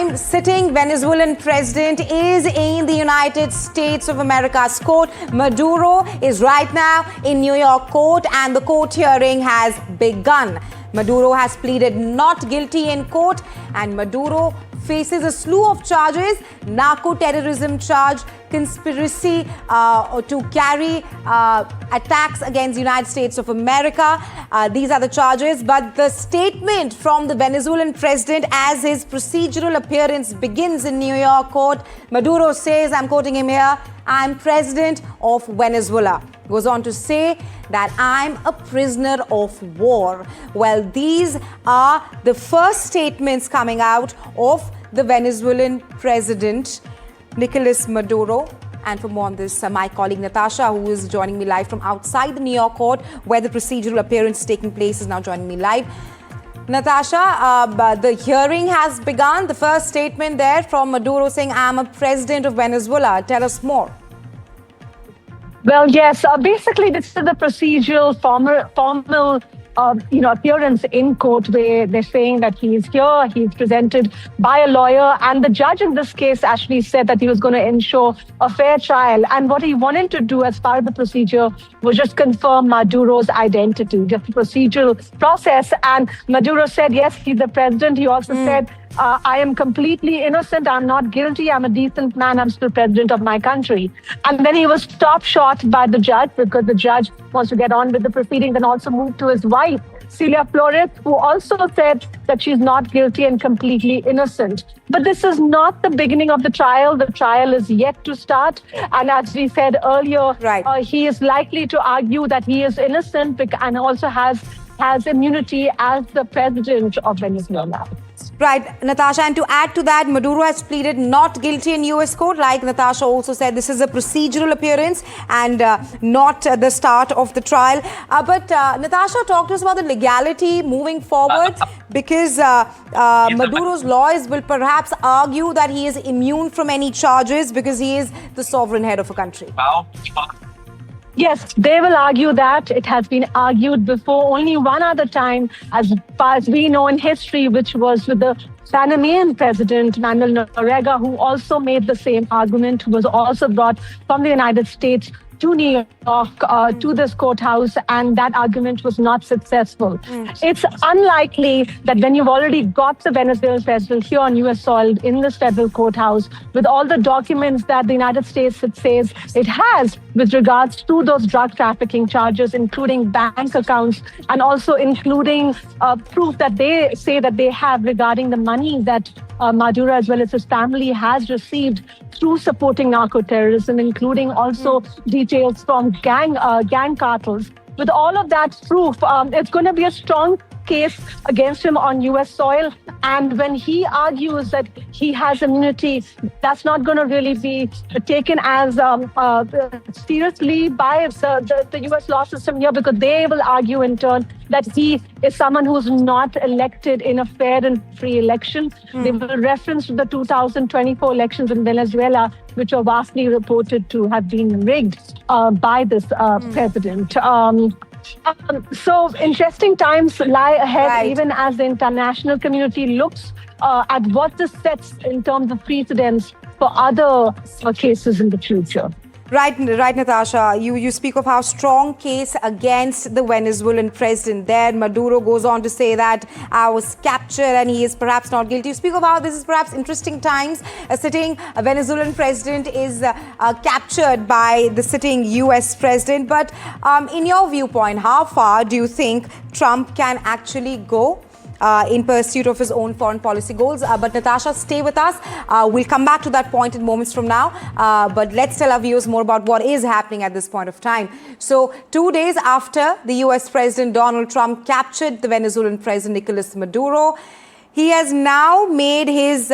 time, sitting Venezuelan president is in the United States of America's court. Maduro is right now in New York court and the court hearing has begun. Maduro has pleaded not guilty in court and Maduro faces a slew of charges: narco-terrorism charge, conspiracy to carry attacks against the United States of America. These are the charges. But the statement from the Venezuelan president as his procedural appearance begins in New York court, Maduro says, I'm quoting him here, "I'm president of Venezuela." Goes on to say that I'm a prisoner of war. Well, these are the first statements coming out of the Venezuelan president, Nicolas Maduro. And for more on this, my colleague Natasha, who is joining me live from outside the New York court, where the procedural appearance is taking place, is now joining me live. Natasha, the hearing has begun. The first statement there from Maduro saying, I'm a president of Venezuela. Tell us more. Well, yes, basically this is the procedural formal appearance in court where they're saying that he is here, he's presented by a lawyer, and the judge in this case actually said that he was going to ensure a fair trial. And what he wanted to do as part of the procedure was just confirm Maduro's identity, just the procedural process. And Maduro said, yes, he's the president. He also said, I am completely innocent. I'm not guilty. I'm a decent man. I'm still president of my country. And then he was stopped short by the judge because the judge wants to get on with the proceedings and also moved to his wife, Celia Flores, who also said that she's not guilty and completely innocent. But this is not the beginning of the trial. The trial is yet to start. And as we said earlier, he is likely to argue that he is innocent and also has immunity as the president of Venezuela. Right, Natasha, and to add to that, Maduro has pleaded not guilty in U.S. court. Like Natasha also said, this is a procedural appearance and not the start of the trial. But Natasha, talk to us about the legality moving forward, because Maduro's lawyers will perhaps argue that he is immune from any charges because he is the sovereign head of a country. Yes, they will argue that. It has been argued before only one other time, as far as we know in history, which was with the Panamanian president, Manuel Noriega, who also made the same argument, who was also brought from the United States to New York, to this courthouse, and that argument was not successful. It's unlikely that when you've already got the Venezuelan president here on U.S. soil in this federal courthouse, with all the documents that the United States says it has with regards to those drug trafficking charges, including bank accounts, and also including proof that they say that they have regarding the money that Maduro as well as his family has received through supporting narco-terrorism, including also details from gang cartels. With all of that proof, it's going to be a strong case against him on U.S. soil. And when he argues that he has immunity, that's not going to really be taken as seriously by the U.S. law system here, because they will argue in turn that he is someone who's not elected in a fair and free election. They will reference the 2024 elections in Venezuela, which are vastly reported to have been rigged by this president. So interesting times lie ahead, even as the international community looks at what this sets in terms of precedents for other cases in the future. Right, Natasha. You speak of how strong case against the Venezuelan president there. Maduro goes on to say that I was captured and he is perhaps not guilty. You speak of how this is perhaps interesting times. A sitting Venezuelan president is captured by the sitting U.S. president. But in your viewpoint, how far do you think Trump can actually go in pursuit of his own foreign policy goals? But Natasha, stay with us. We'll come back to that point in moments from now. But let's tell our viewers more about what is happening at this point of time. So 2 days after the US President Donald Trump captured the Venezuelan President Nicolas Maduro, he has now made his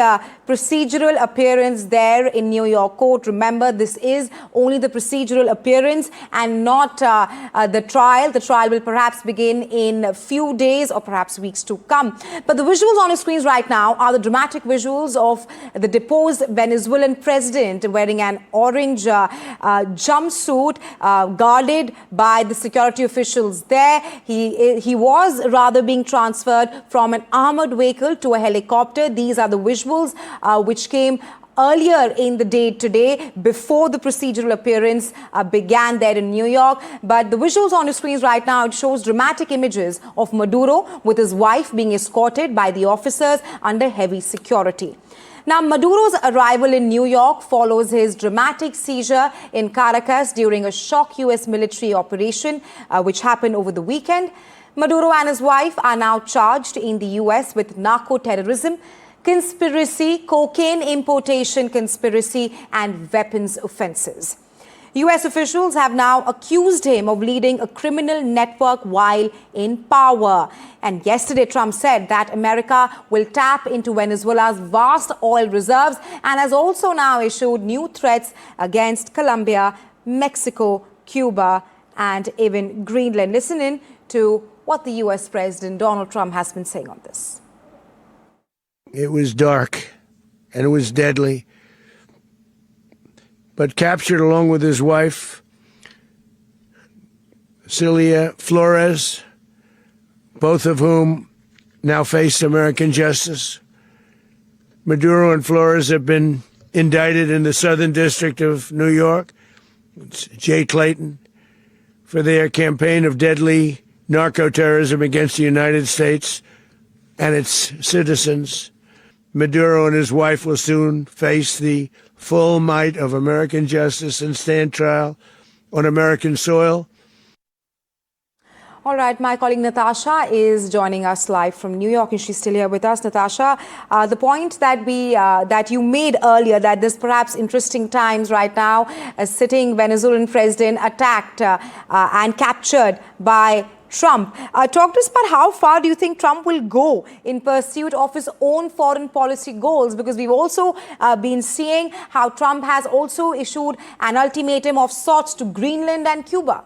procedural appearance there in New York court. Remember, this is only the procedural appearance and not the trial. The trial will perhaps begin in a few days or perhaps weeks to come. But the visuals on your screens right now are the dramatic visuals of the deposed Venezuelan president wearing an orange jumpsuit, guarded by the security officials there. He was rather being transferred from an armored vehicle vehicle to a helicopter. These are the visuals which came earlier in the day today, before the procedural appearance began there in New York. But the visuals on your screens right now, it shows dramatic images of Maduro with his wife being escorted by the officers under heavy security. Now, Maduro's arrival in New York follows his dramatic seizure in Caracas during a shock U.S. military operation which happened over the weekend. Maduro and his wife are now charged in the U.S. with narco-terrorism, conspiracy, cocaine importation conspiracy, and weapons offences. U.S. officials have now accused him of leading a criminal network while in power. And yesterday, Trump said that America will tap into Venezuela's vast oil reserves and has also now issued new threats against Colombia, Mexico, Cuba, and even Greenland. Listen in to what the U.S. President Donald Trump has been saying on this. It was dark and it was deadly, but captured along with his wife, Celia Flores, both of whom now face American justice. Maduro and Flores have been indicted in the Southern District of New York, it's Jay Clayton, for their campaign of deadly narco-terrorism against the United States and its citizens. Maduro and his wife will soon face the full might of American justice and stand trial on American soil. All right, my colleague Natasha is joining us live from New York, and she's still here with us. Natasha, the point that you made earlier, that there's perhaps interesting times right now, a sitting Venezuelan president attacked and captured by Trump. Talk to us about how far do you think Trump will go in pursuit of his own foreign policy goals? Because we've also been seeing how Trump has also issued an ultimatum of sorts to Greenland and Cuba.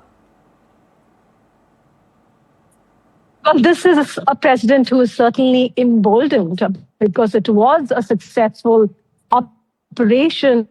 Well, this is a president who is certainly emboldened because it was a successful operation,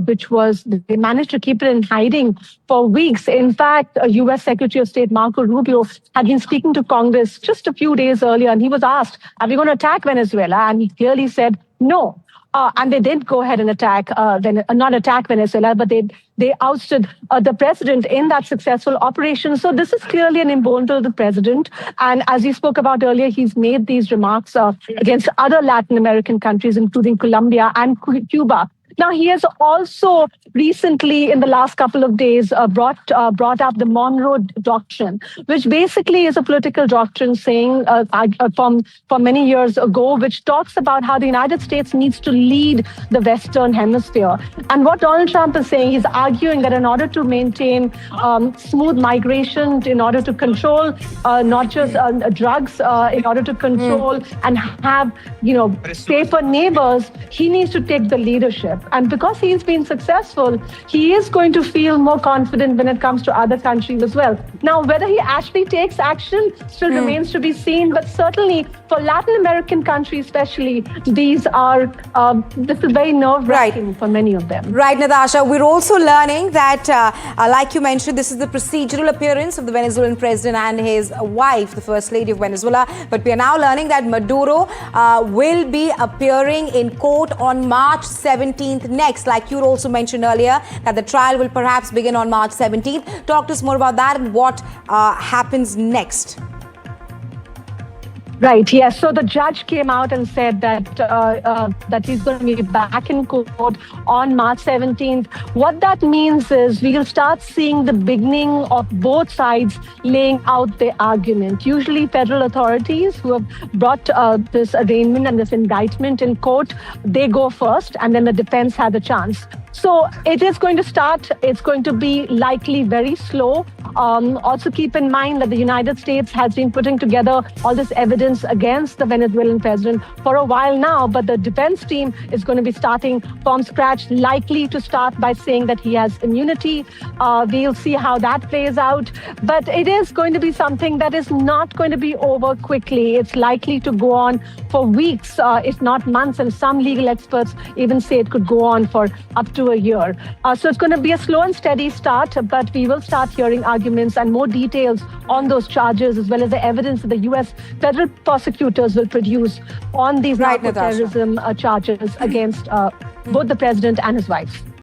which was, they managed to keep it in hiding for weeks. In fact, U.S. Secretary of State Marco Rubio had been speaking to Congress just a few days earlier, and he was asked, are we going to attack Venezuela? And he clearly said, no. And they did go ahead and attack, not attack Venezuela, but they ousted the president in that successful operation. So this is clearly an emboldenment of the president. And as he spoke about earlier, he's made these remarks against other Latin American countries, including Colombia and Cuba. Now, he has also recently, in the last couple of days, brought up the Monroe Doctrine, which basically is a political doctrine saying from many years ago, which talks about how the United States needs to lead the Western Hemisphere. And what Donald Trump is saying, he's arguing that in order to maintain smooth migration, in order to control not just drugs, in order to control and have, safer neighbors, he needs to take the leadership. And because he's been successful, he is going to feel more confident when it comes to other countries as well. Now, whether he actually takes action still remains to be seen. But certainly for Latin American countries especially, this is very nerve-wracking for many of them. Right, Natasha. We're also learning that, like you mentioned, this is the procedural appearance of the Venezuelan president and his wife, the First Lady of Venezuela. But we are now learning that Maduro will be appearing in court on March 17th next. Like you also mentioned earlier, that the trial will perhaps begin on March 17th. Talk to us more about that and what happens next. Right, yes. So the judge came out and said that he's going to be back in court on March 17th. What that means is we'll start seeing the beginning of both sides laying out their argument. Usually federal authorities who have brought this arraignment and this indictment in court, they go first, and then the defense has a chance. So it is going to start. It's going to be likely very slow. Also keep in mind that the United States has been putting together all this evidence against the Venezuelan president for a while now, but the defense team is going to be starting from scratch, likely to start by saying that he has immunity. We'll see how that plays out. But it is going to be something that is not going to be over quickly. It's likely to go on for weeks, if not months, and some legal experts even say it could go on for up to a year. So it's going to be a slow and steady start, but we will start hearing arguments arguments and more details on those charges, as well as the evidence that the U.S. federal prosecutors will produce on these Right, narco-terrorism charges against both the president and his wife.